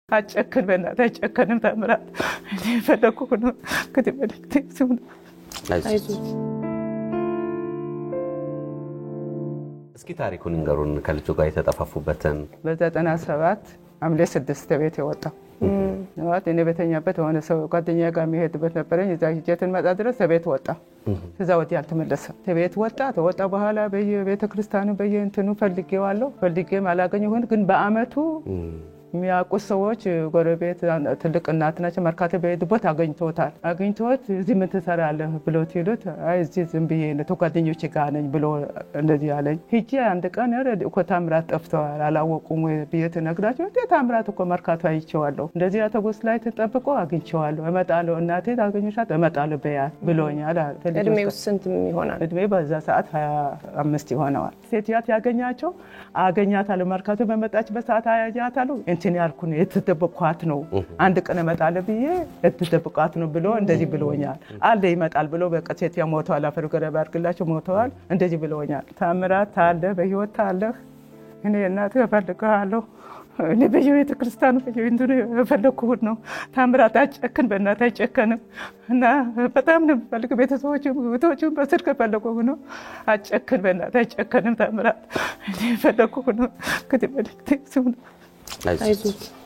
አጨክን በእናትህ አጨክንም ታምራት እኔ ፈለኩ ነው ከተመልክቴ ስሙ አይዞ እስኪ ታሪኩን እንገሩን ከልጁ ጋር የተጠፋፉበትን በ97 ሐምሌ 6 ቤት የወጣው ነው እኔ በተኛበት ሆነ ሰው ጓደኛ ጋር የሚሄድበት ነበርኝ እዛ ሂጀትን መጣ ድረስ ቤት ወጣ ከዛ ወዲያ አልተመለሰም ቤት ወጣ በኋላ በየቤተክርስቲያኑ በየእንትኑ ፈልጌም አላገኘሁም ግን በአመቱ የሚያውቁ ሰዎች ጎረቤት ትልቅ እናት ናቸው መርካቶ በሄዱበት አገኝቶት እዚህ ምን ትሰራለህ ብለው ሲሉት አይ እዚህ ዝም ብዬ ለተጓደኞቼ ጋር ነኝ ብሎ እንደዚህ አለኝ ሂጂ አንድ ቀን እኮ ታምራት ጠፍተዋል አላወቁም ብዬ ተነግራቸው ታምራት እኮ መርካቶ አይቼዋለሁ እንደዚህ አውቶቡስ ላይ ተጠብቆ አግኝቼዋለሁ እመጣለሁ እናቴ ታገኙሻት እመጣለሁ በያ ብሎኛል እድሜው ስንት ይሆናል እድሜ በዛ ሰዓት 25 ይሆናል ሴትያት ያገኛቸው አገኛታለሁ መርካቶ በመጣችበት ሰዓት አያኛታለሁ እንትን ያልኩኝ የተደበቋት ነው አንድ ቀን እመጣለሁ ብዬ የተደበቋት ነው ብሎ እንደዚህ ብሎኛል አለ ይመጣል ብሎ በቀሴት ያሞተዋል አፈርገረ ባርክላቸው ሞተዋል እንደዚህ ብሎኛል ታምራት አለ በህይወት አለ እኔ እናትህ እፈልግሃለሁ እኔ በየቤተ ክርስቲያኑ በየእንትኑ እፈልግኩት ነው ታምራት አጨክን በእናትህ አጨክንም እና በጣም ነው የምፈልግ ቤተሰቦቹም በስልክ እፈልግኩት ነው አጨክን በእናትህ አጨክንም ታምራት እኔ እፈልግኩት ነው ከተመልክቴ ስሙ አይዞት